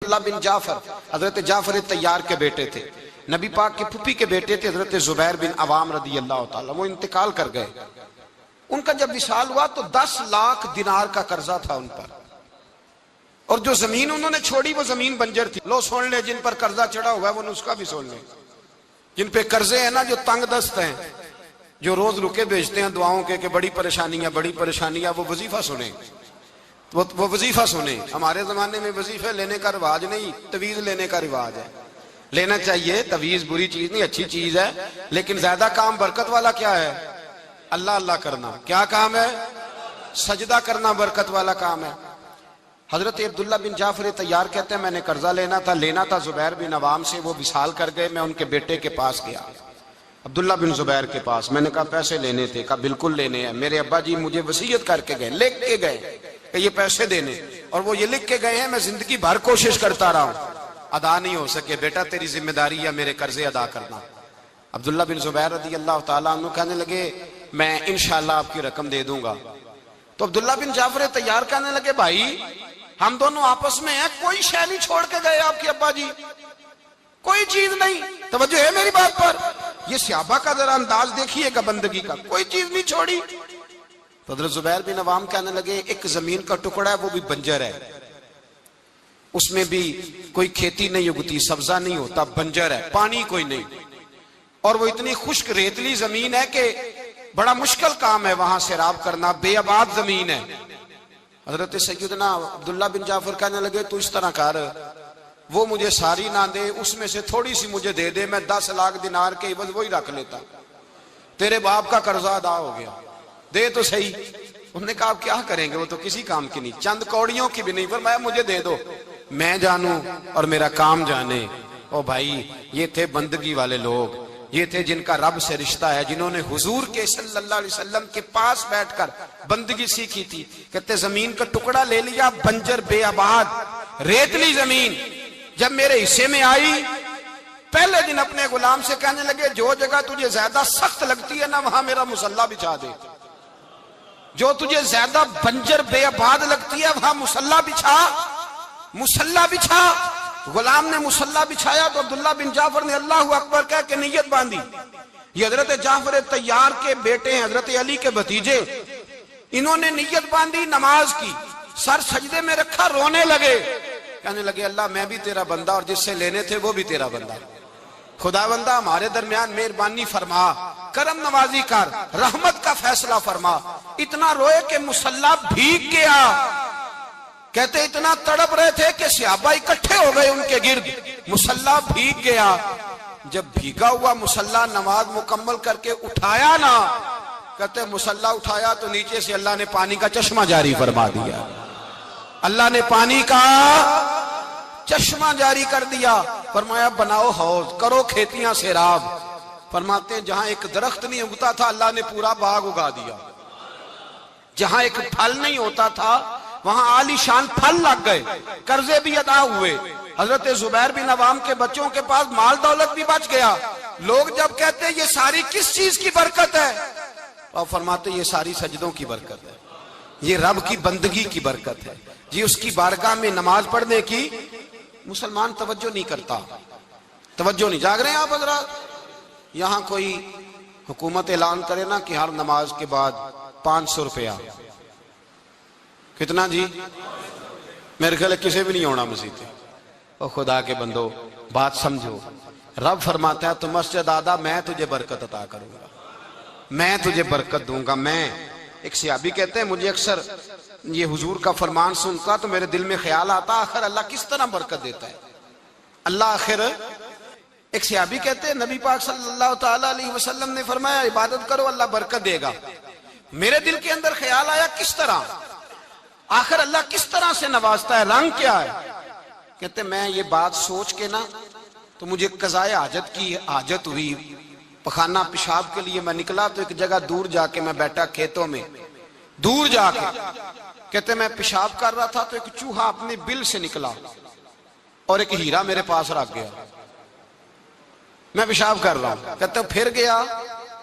عبداللہ بن جعفر حضرت جعفر طیار کے بیٹے تھے، نبی پاک کے پھوپھی کے بیٹے تھے حضرت زبیر بن عوام رضی اللہ تعالیٰ، وہ انتقال کر گئے۔ ان کا جب وصال ہوا تو 10 لاکھ دینار کا قرضہ تھا ان پر، اور جو زمین انہوں نے چھوڑی وہ زمین بنجر تھی۔ لو سن لے، جن پر قرضہ چڑھا ہوا ہے وہ نسخہ بھی سن لے، جن پہ قرضے ہیں نا، جو تنگ دست ہیں، جو روز رکے بھیجتے ہیں دعاؤں کے کہ بڑی پریشانیاں، وہ وظیفہ سنیں، وہ وظیفہ سنیں۔ ہمارے زمانے میں وظیفے لینے کا رواج نہیں، تویز لینے کا رواج ہے۔ لینا چاہیے، تویز بری چیز نہیں، اچھی چیز ہے، لیکن زیادہ کام برکت والا کیا ہے؟ اللہ اللہ کرنا۔ کیا کام ہے؟ سجدہ کرنا برکت والا کام ہے۔ حضرت عبداللہ بن جعفر طیار کہتے ہیں میں نے قرضہ لینا تھا زبیر بن عوام سے، وہ وصال کر گئے۔ میں ان کے بیٹے کے پاس گیا، عبداللہ بن زبیر کے پاس۔ میں نے کہا پیسے لینے تھے، کہا بالکل لینے ہیں، میرے ابا جی مجھے وصیت کر کے گئے، لکھ کے گئے کہ یہ پیسے دینے، اور وہ یہ لکھ کے گئے ہیں، میں زندگی بھر کوشش کرتا رہا ہوں، ادا نہیں ہو سکے۔ بیٹا تیری ذمہ داری ہے میرے قرضے ادا کرنا۔ عبداللہ بن زبیر رضی اللہ تعالیٰ عنہ کہنے لگے میں انشاءاللہ آپ کی رقم دے دوں گا۔ تو عبداللہ بن جعفر طیار کہنے لگے بھائی ہم دونوں آپس میں ہیں، کوئی شے نہیں چھوڑ کے گئے آپ کے ابا جی، کوئی چیز نہیں۔ توجہ ہے میری بات پر؟ یہ صحابہ کا ذرا انداز دیکھیے گا بندگی کا، کوئی چیز نہیں چھوڑی۔ تو حضرت زبیر بن عوام کہنے لگے ایک زمین کا ٹکڑا ہے وہ بھی بنجر ہے، اس میں بھی کوئی کھیتی نہیں اگتی، سبزہ نہیں ہوتا، بنجر ہے، پانی کوئی نہیں، اور وہ اتنی خشک ریتلی زمین ہے کہ بڑا مشکل کام ہے وہاں سیراب کرنا، بے آباد زمین ہے۔ حضرت سیدنا عبداللہ بن جعفر کہنے لگے تو اس طرح کر، وہ مجھے ساری نہ دے، اس میں سے تھوڑی سی مجھے دے دے، میں 10 لاکھ دینار کے عوض وہی رکھ لیتا، تیرے باپ کا قرضہ ادا ہو گیا، دے تو صحیح۔ انہوں نے کہا آپ کیا کریں گے، وہ تو کسی کام کی نہیں، چند کوڑیوں کی بھی نہیں، فرمایا مجھے دے دو، میں جانوں اور میرا کام جانے۔ او بھائی یہ تھے بندگی والے لوگ، یہ تھے جن کا رب سے رشتہ ہے، جنہوں نے حضور کے صلی اللہ علیہ وسلم کے پاس بیٹھ کر بندگی سیکھی تھی۔ کہتے زمین کا ٹکڑا لے لیا، بنجر بے آباد ریتلی زمین، جب میرے حصے میں آئی پہلے دن اپنے غلام سے کہنے لگے جو جگہ تجھے زیادہ سخت لگتی ہے نا وہاں میرا مصلی بچھا دے، جو تجھے زیادہ بنجر بے آباد لگتی ہے وہاں مصلی بچھا۔ غلام نے مصلی بچھایا تو عبداللہ بن جعفر نے اللہ اکبر کہہ کے نیت باندھی۔ یہ حضرت جعفر طیار کے بیٹے ہیں، حضرت علی کے بھتیجے، انہوں نے نیت باندھی نماز کی، سر سجدے میں رکھا، رونے لگے، کہنے لگے اللہ میں بھی تیرا بندہ اور جس سے لینے تھے وہ بھی تیرا بندہ، خدا بندہ ہمارے درمیان مہربانی فرما، کرم نوازی کر، رحمت کا فیصلہ فرما۔ اتنا روئے کہ مصلی بھیگ گیا۔ کہتے اتنا تڑپ رہے تھے کہ صحابہ اکٹھے ہو گئے ان کے گرد، مصلی بھیگ گیا۔ جب بھیگا ہوا مصلی نماز مکمل کر کے اٹھایا نا، کہتے مصلی اٹھایا تو نیچے سے اللہ نے پانی کا چشمہ جاری فرما دیا، اللہ نے پانی کا چشمہ جاری کر دیا۔ فرمایا بناؤ حوض، کرو کھیتیاں سیراب۔ فرماتے ہیں جہاں ایک درخت نہیں اگتا تھا اللہ نے پورا باغ اگا دیا، جہاں ایک پھل نہیں ہوتا تھا وہاں عالی شان پھل لگ گئے، قرضے بھی ادا ہوئے۔ حضرت زبیر بن عوام کے بچوں کے پاس مال دولت بھی بچ گیا۔ لوگ جب کہتے ہیں یہ ساری کس چیز کی برکت ہے، اور فرماتے یہ ساری سجدوں کی برکت ہے، یہ رب کی بندگی کی برکت ہے جی، اس کی بارگاہ میں نماز پڑھنے کی مسلمان توجہ نہیں کرتا، توجہ نہیں۔ جاگ رہے ہیں آپ حضرات؟ یہاں کوئی حکومت اعلان کرے نا کہ ہر نماز کے بعد 500 روپیہ، کتنا جی؟ میرے خیال ہے کسی بھی نہیں ہونا مسجد۔ او خدا کے بندو بات سمجھو، رب فرماتا ہے تو مسجد آدھا میں تجھے برکت عطا کروں گا، میں تجھے برکت دوں گا۔ میں ایک صحابی کہتے ہیں مجھے اکثر یہ حضور کا فرمان سنتا تو میرے دل میں خیال آتا آخر اللہ کس طرح برکت دیتا ہے، اللہ آخر۔ ایک صحابی کہتے ہیں نبی پاک صلی اللہ تعالیٰ علیہ وسلم نے فرمایا عبادت کرو اللہ برکت دے گا۔ میرے دل کے اندر خیال آیا کس طرح، آخر اللہ کس طرح سے نوازتا ہے، رنگ کیا ہے؟ کہتے میں یہ بات سوچ کے نا تو مجھے قضائے حاجت کی حاجت ہوئی، پخانہ پیشاب کے لیے میں نکلا تو ایک جگہ دور جا کے میں بیٹھا کھیتوں میں، دور جا کے کہتے میں پیشاب کر رہا تھا تو ایک چوہا اپنے بل سے نکلا اور ایک ہیرا میرے پاس رکھ گیا، میں پیشاب کر رہا ہوں، کہتے پھر گیا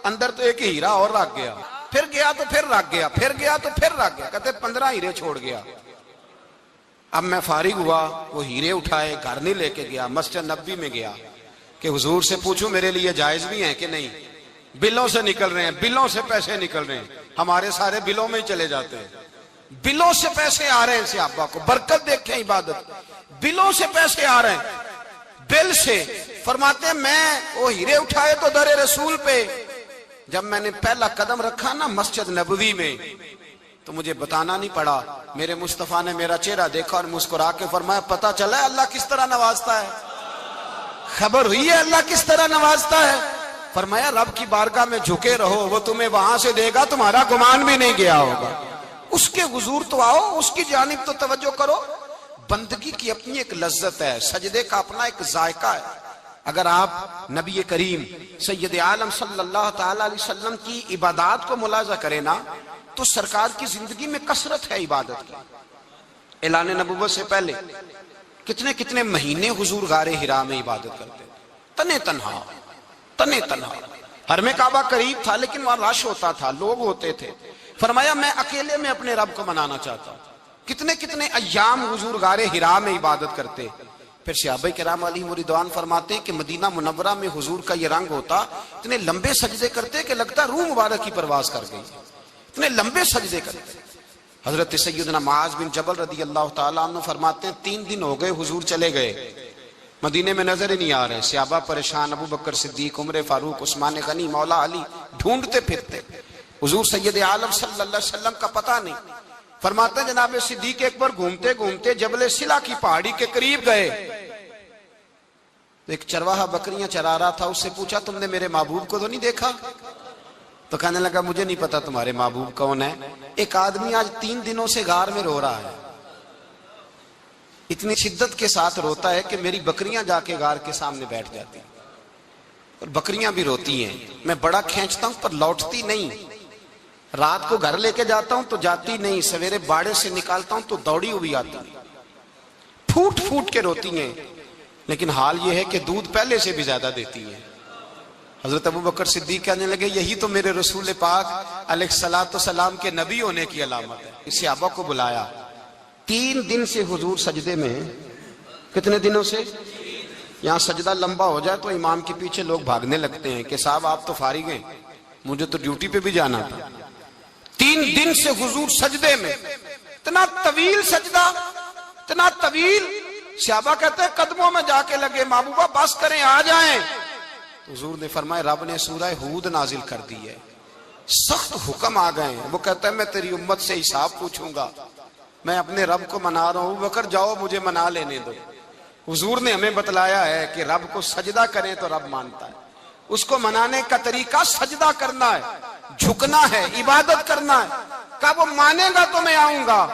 اندر تو ایک ہیرا اور رکھ گیا، پھر گیا تو پھر رکھ گیا، پھر گیا تو پھر رکھ گیا، کہتے 15 ہیرے چھوڑ گیا۔ اب میں فارغ ہوا، وہ ہیرے اٹھائے، گھر نہیں لے کے گیا، مسجد نبوی میں گیا کہ حضور سے پوچھوں میرے لیے جائز بھی ہیں کہ نہیں؟ بلوں سے نکل رہے ہیں، بلوں سے پیسے نکل رہے ہیں، ہمارے سارے بلوں میں ہی چلے جاتے ہیں، بلوں سے پیسے آ رہے ہیں صحابہ کو، برکت دیکھیں عبادت، بلوں سے پیسے آ رہے ہیں، بل سے۔ فرماتے ہیں میں وہ ہیرے اٹھائے تو در رسول پہ، جب میں نے پہلا قدم رکھا نا مسجد نبوی میں تو مجھے بتانا نہیں پڑا، میرے مصطفیٰ نے میرا چہرہ دیکھا اور مسکرا کے فرمایا پتہ چلا ہے اللہ کس طرح نوازتا ہے؟ خبر ہوئی ہے اللہ کس طرح نوازتا ہے؟ فرمایا رب کی بارگاہ میں جھکے رہو، وہ تمہیں وہاں سے دے گا، تمہارا گمان بھی نہیں گیا ہوگا۔ اس کے حضور تو آؤ، اس کی جانب تو توجہ کرو۔ بندگی کی اپنی ایک لذت ہے، سجدے کا اپنا ایک ذائقہ ہے۔ اگر آپ نبی کریم سید عالم صلی اللہ تعالی علیہ وسلم کی عبادات کو ملاحظہ کریں نا تو سرکار کی زندگی میں کثرت ہے عبادت کی۔ اعلان نبوت سے پہلے کتنے کتنے مہینے حضور غار حرا میں عبادت کرتے تنے تنہا۔ حرم کعبہ قریب تھا لیکن وہاں رش ہوتا تھا، لوگ ہوتے تھے۔ فرمایا میں اکیلے میں اپنے رب کو منانا چاہتا ہوں۔ کتنے کتنے ایام حضور غار حرا میں عبادت کرتے۔ پھر صحابہ کرام علیہم رضوان فرماتے ہیں کہ مدینہ منورہ میں حضور کا یہ رنگ ہوتا، اتنے لمبے سجدے کرتے کہ لگتا روح مبارک کی پرواز کر گئی، اتنے لمبے سجدے کرتے۔ حضرت سیدنا معاذ بن جبل رضی اللہ تعالیٰ عنہ فرماتے ہیں 3 دن ہو گئے حضور چلے گئے، مدینے میں نظر ہی نہیں آ رہے۔ صحابہ پریشان، ابو بکر صدیق، عمر فاروق، عثمان غنی، مولا علی ڈھونڈتے پھرتے، حضور سید عالم صلی اللہ علیہ وسلم کا پتہ نہیں۔ فرماتے ہیں جناب صدیق اکبر گھومتے گھومتے جبل سلا کی پہاڑی کے قریب گئے، ایک چرواہا بکریاں چرا رہا تھا، اس سے پوچھا تم نے میرے محبوب کو تو نہیں دیکھا؟ تو کہنے لگا مجھے نہیں پتا تمہارے محبوب کون ہے۔ ایک آدمی آج 3 دنوں سے غار میں رو رہا ہے، اتنی شدت کے ساتھ روتا ہے کہ میری بکریاں جا کے غار کے سامنے بیٹھ جاتی ہیں، اور بکریاں بھی روتی ہیں، میں بڑا کھینچتا ہوں پر لوٹتی نہیں، رات کو گھر لے کے جاتا ہوں تو جاتی نہیں، سویرے باڑے سے نکالتا ہوں تو دوڑی ہوئی آتی ہے، پھوٹ پھوٹ کے روتی ہیں، لیکن حال یہ ہے کہ دودھ پہلے سے بھی زیادہ دیتی ہیں۔ حضرت ابو بکر صدیق کہنے لگے یہی تو میرے رسول پاک علیہ السلام کے نبی ہونے کی علامت ہے۔ اس صحابہ کو بلایا، 3 دن سے حضور سجدے میں ہیں۔ کتنے دنوں سے؟ یہاں سجدہ لمبا ہو جائے تو امام کے پیچھے لوگ بھاگنے لگتے ہیں کہ صاحب آپ تو فارغ ہیں، مجھے تو ڈیوٹی پہ بھی جانا تھا۔ 3 دن سے حضور سجدے میں، اتنا طویل سجدہ، اتنا طویل۔ صحابہ کہتے ہیں قدموں میں جا کے لگے، محبوبہ بس کریں آ جائیں۔ حضور نے فرمایا رب نے سورہ ہود نازل کر دی ہے، سخت حکم آ گئے ہیں۔ وہ کہتا ہے میں تیری امت سے حساب پوچھوں گا، میں اپنے رب کو منا رہا ہوں، بکر جاؤ مجھے منا لینے دو۔ حضور نے ہمیں بتلایا ہے کہ رب کو سجدہ کریں تو رب مانتا ہے، اس کو منانے کا طریقہ سجدہ کرنا ہے، جھکنا ہے، عبادت کرنا ہے۔ کہا وہ مانے گا تو میں آؤں گا۔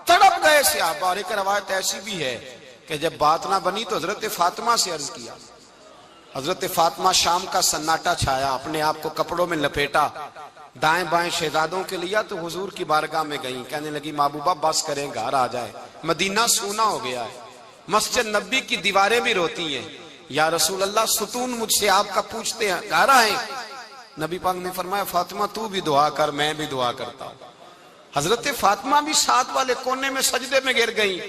تڑپ گئے صحابہ۔ اور ایک روایت ایسی بھی ہے کہ جب بات نہ بنی تو حضرت فاطمہ سے عرض کیا۔ حضرت فاطمہ شام کا سناٹا چھایا، اپنے آپ کو کپڑوں میں لپیٹا، دائیں بائیں شہزادوں کے لیا تو حضور کی بارگاہ میں گئیں، کہنے لگی محبوبہ بس کریں گھر آ جائے، مدینہ سونا ہو گیا ہے، مسجد نبی کی دیواریں بھی روتی ہیں، یا رسول اللہ ستون مجھ سے آپ کا پوچھتے ہیں گھر آئیں۔ نبی پاک نے فرمایا فاطمہ تو بھی دعا کر، میں بھی دعا کرتا ہوں۔ حضرت فاطمہ بھی ساتھ والے کونے میں سجدے میں گر گئیں،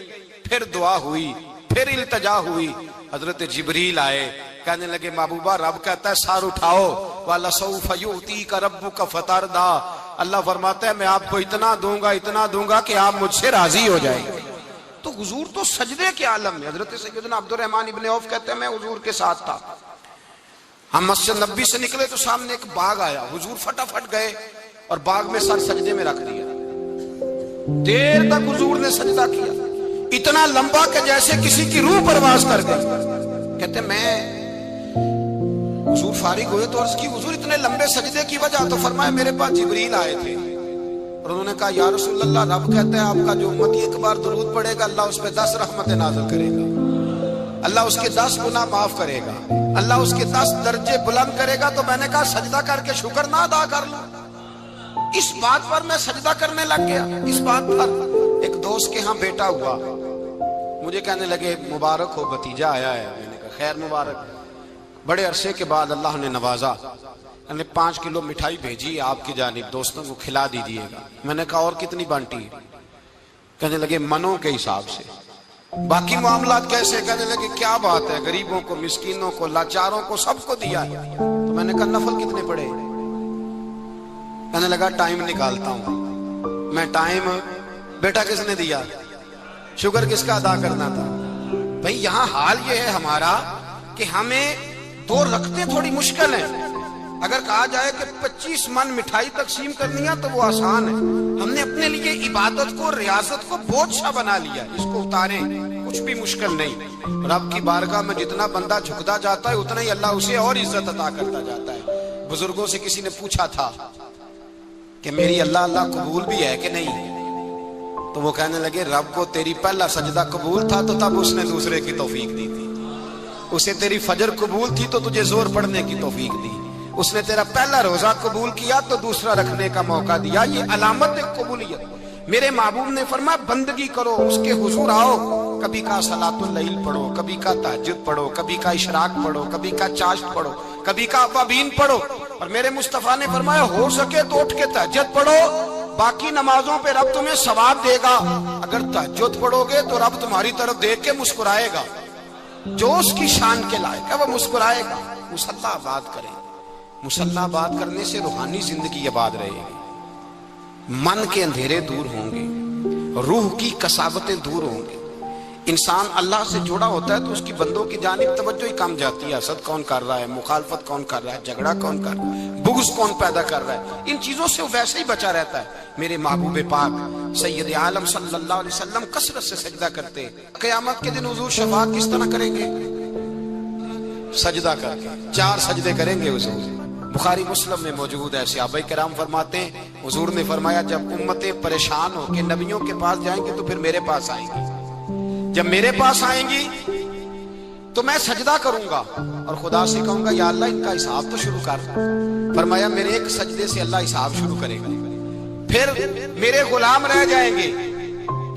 پھر دعا ہوئی، پھر التجا ہوئی۔ حضرت جبریل آئے، کہنے لگے محبوبہ رب کہتا ہے سار اٹھاؤ، وَلَسَوْفَ يُؤْتِيكَ رَبُّكَ فَتَرْضَىٰ، اللہ فرماتا ہے میں آپ کو اتنا دوں گا کہ آپ مجھ سے راضی ہو جائیں گے۔ تو حضور تو سجدے کے عالم میں۔ حضرت سیدنا عبد الرحمن ابن عوف کہتے ہیں میں حضور کے ساتھ تھا، ہم مسجد نبی سے نکلے تو سامنے ایک باغ آیا، حضور فٹافٹ گئے اور باغ میں سر سجدے میں رکھ دیا، دیر تک حضور نے سجدہ کیا، اتنا لمبا کہ جیسے کسی کی روح پرواز کر گئی۔ کہتے میں حضور فارغ ہوئے تو عرض کی حضور اتنے لمبے سجدے کی وجہ؟ تو فرمایا میرے پاس جبریل آئے تھے اور انہوں نے کہا یا رسول اللہ رب کہتے ہیں آپ کا جو امتی ایک بار درود پڑھے گا اللہ اس پہ 10 رحمتیں نازل کرے گا، اللہ اس کے 10 گناہ معاف کرے گا، اللہ اس کے 10 درجے بلند کرے گا۔ تو میں نے کہا سجدہ کر کے شکر نہ ادا کر لوں؟ اس بات پر میں سجدہ کرنے لگ گیا۔ اس بات پر ایک دوست کے ہاں بیٹا ہوا، مجھے کہنے لگے مبارک ہو بھتیجا آیا ہے۔ میں نے کہا خیر مبارک۔ بڑے عرصے کے بعد اللہ نے نوازا، 5 کلو مٹھائی بھیجی آپ کی جانب، دوستوں کو کھلا دیجیے گا۔ میں نے کہا اور کتنی بانٹی؟ کہنے لگے منوں کے حساب سے۔ باقی معاملات کیسے؟ کہنے لگے کیا بات ہے، غریبوں کو، مسکینوں کو، لاچاروں کو سب کو دیا ہے۔ تو میں نے کہا نفل کتنے پڑھے؟ کہنے لگا ٹائم نکالتا ہوں میں۔ ٹائم بیٹا کس نے دیا؟ شکر کس کا ادا کرنا تھا؟ بھئی یہاں حال یہ ہے ہمارا کہ ہمیں دو رکھتے تھوڑی مشکل ہیں۔ اگر کہا جائے کہ 25 من مٹھائی تقسیم کرنی ہے تو وہ آسان ہے۔ ہم نے اپنے لیے عبادت کو، ریاضت کو بوجھ سا بنا لیا، اس کو اتاریں کچھ بھی مشکل نہیں۔ رب کی بارگاہ میں جتنا بندہ جھکتا جاتا ہے اتنا ہی اللہ اسے اور عزت عطا کرتا جاتا ہے۔ بزرگوں سے کسی نے پوچھا تھا کہ میری اللہ قبول بھی ہے کہ نہیں؟ تو وہ کہنے لگے رب کو تیری پہلا سجدہ قبول تھا تو تب اس نے دوسرے کی توفیق دی تھی، اسے تیری فجر قبول تھی تو تجھے زور پڑھنے کی توفیق دی، اس نے تیرا پہلا روزہ قبول کیا تو دوسرا رکھنے کا موقع دیا۔ یہ علامت قبولیت۔ میرے محبوب نے فرمایا بندگی کرو، اس کے حضور آؤ، کبھی کا صلاۃ اللیل پڑھو، کبھی کا تہجد پڑھو، کبھی کا اشراق پڑھو، کبھی کا چاشت پڑھو، کبھی کا اوابین پڑھو۔ اور میرے مصطفیٰ نے فرمایا ہو سکے تو اٹھ کے تہجد پڑھو، باقی نمازوں پہ رب تمہیں ثواب دے گا۔ اگر تہجد پڑھو گے تو رب تمہاری طرف دیکھ کے مسکرائے گا، جو اس کی شان کے لائق ہے وہ مسکرائے گا۔ مصلی آباد کریں، مصلی آباد کرنے سے روحانی زندگی آباد رہے گی، من کے اندھیرے دور ہوں گے، روح کی کساوتیں دور ہوں گے۔ انسان اللہ سے جڑا ہوتا ہے تو اس کی بندوں کی جانب توجہ ہی کم جاتی ہے۔ حسد کون کر رہا ہے، مخالفت کون کر رہا ہے، جھگڑا کون کر رہا ہے، بغض کون پیدا کر رہا ہے، ان چیزوں سے ویسے ہی بچا رہتا ہے۔ میرے محبوب پاک سید عالم صلی اللہ علیہ وسلم کثرت سے سجدہ کرتے۔ قیامت کے دن حضور شفاعت کس طرح کریں گے؟ سجدہ کر کے 4 سجدے کریں گے حضور۔ بخاری مسلم میں موجود ہے، صحابہ کرام فرماتے ہیں حضور نے فرمایا جب امتیں پریشان ہو کے نبیوں کے پاس جائیں گے تو پھر میرے پاس آئیں گی، جب میرے پاس آئیں گی تو میں سجدہ کروں گا اور خدا سے کہوں گا یا اللہ ان کا حساب تو شروع کر۔ فرمایا میرے ایک سجدے سے اللہ حساب شروع کرے گا۔ پھر میرے غلام رہ جائیں گے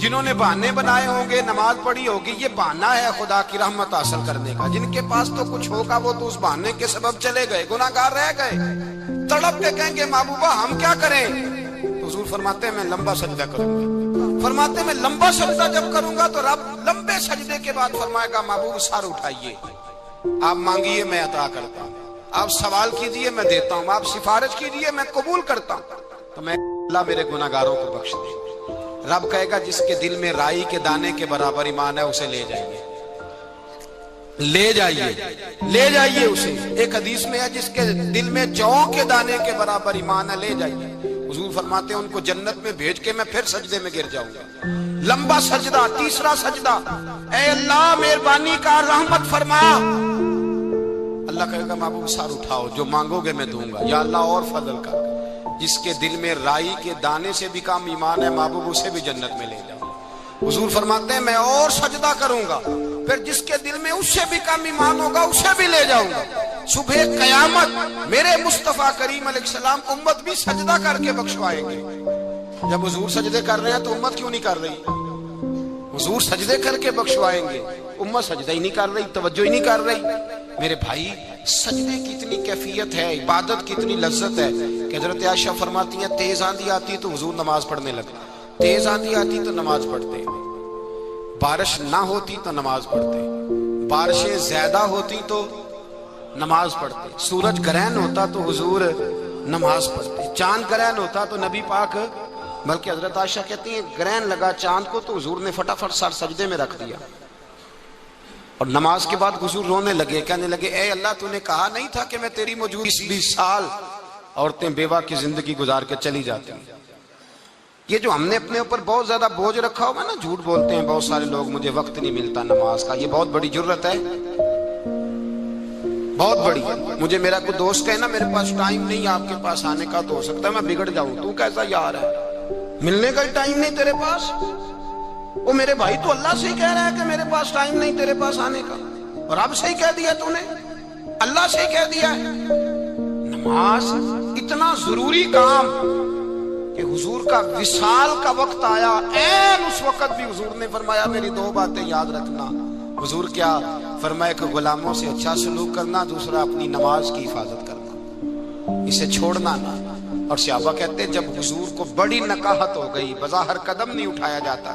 جنہوں نے بہانے بنائے ہوں گے، نماز پڑھی ہوگی، یہ بہانہ ہے خدا کی رحمت حاصل کرنے کا۔ جن کے پاس تو کچھ ہوگا وہ تو اس بہانے کے سبب چلے گئے، گناہگار رہ گئے، تڑپ کے کہیں گے محبوبہ ہم کیا کریں؟ تو حضور فرماتے ہیں میں لمبا سجدہ کروں گا۔ فرماتے ہیں میں لمبا سجدہ جب کروں گا تو رب لمبے سجدے کے بعد فرمائے گا محبوب سر اٹھائیے، آپ مانگیے میں عطا کرتا ہوں، آپ سوال کیجیے میں دیتا ہوں، آپ سفارش کیجیے میں قبول کرتا ہوں۔ تو میں اللہ میرے گناہگاروں کو بخش دے۔ رب کہے گا جس کے دل میں رائی کے دانے کے برابر ایمان ہے اسے لے جائیے، لے جائیے، لے جائیے اسے۔ ایک حدیث میں ہے جس کے دل میں جو کے دانے کے برابر ایمان ہے لے جائیے۔ حضور فرماتے ہیں ان کو جنت میں بھیج کے میں پھر سجدے میں گر جاؤں گا۔ لمبا سجدہ، تیسرا سجدہ، اے اللہ مہربانی کا رحمت فرما۔ اللہ کہے گا محبوب سر اٹھاؤ، جو مانگو گے میں دوں گا۔ یا اللہ اور فضل کر، جس کے دل میں رائی کے دانے سے بھی کم ایمان ہے محبوب اسے بھی جنت میں لے جاؤ۔ حضور فرماتے ہیں میں اور سجدہ کروں گا، پھر جس کے دل میں اس سے بھی کم ایمان ہوگا اسے بھی لے جاؤں گا۔ صبح قیامت میرے مصطفیٰ کریم علیہ السلام امت بھی سجدہ کر کے بخشوائیں گے۔ جب حضور سجدے کر رہے ہیں تو امت کیوں نہیں کر رہی؟ حضور سجدے کر کے بخشوائیں گے، امت سجدہ ہی نہیں کر رہی، توجہ ہی نہیں کر رہی۔ میرے بھائی سجدے کی اتنی کیفیت ہے، عبادت کی اتنی لذت ہے کہ حضرت عائشہ فرماتی ہیں تیز آندھی آتی تو حضور نماز پڑھنے لگتے، تیز آندھی آتی تو نماز پڑھتے، بارش نہ ہوتی تو نماز پڑھتے، بارشیں زیادہ ہوتی تو نماز پڑھتے، سورج گرہن ہوتا تو حضور نماز پڑھتے، چاند گرہن ہوتا تو نبی پاک، بلکہ حضرت عائشہ کہتی ہیں گرہن لگا چاند کو تو حضور نے فٹافٹ سر سجدے میں رکھ دیا، اور نماز کے بعد حضور رونے لگے، کہنے لگے اے اللہ تو نے کہا نہیں تھا کہ میں تیری موجودگی 20 سال عورتیں بیوہ کی زندگی گزار کے چلی جاتی ہیں۔ یہ جو ہم نے اپنے اوپر بہت زیادہ بوجھ رکھا ہوگا نا، جھوٹ بولتے ہیں بہت سارے لوگ مجھے وقت نہیں ملتا نماز کا، یہ بہت بڑی جرت ہے، بہت بڑی۔ مجھے میرا کوئی دوست کہے نا میرے پاس ٹائم نہیں آپ کے پاس آنے کا، تو ہو سکتا ہے میں بگڑ جاؤں، تو کیسا یار ہے، ملنے کا ٹائم نہیں تیرے پاس؟ وہ میرے بھائی تو اللہ سے ہی کہہ رہا ہے کہ میرے پاس ٹائم نہیں تیرے پاس آنے کا، اور رب سے ہی کہہ دیا تو نے، اللہ سے ہی کہہ دیا ہے۔ نماز اتنا ضروری کام کہ حضور کا وصال کا وقت آیا، عین اس وقت بھی حضور نے فرمایا میری 2 باتیں یاد رکھنا۔ حضور کیا فرمایا کہ غلاموں سے اچھا سلوک کرنا، دوسرا اپنی نماز کی حفاظت کرنا، اسے چھوڑنا نہ۔ اور صحابہ کہتے ہیں جب حضور کو بڑی نکاہت ہو گئی، بظاہر قدم نہیں اٹھایا جاتا،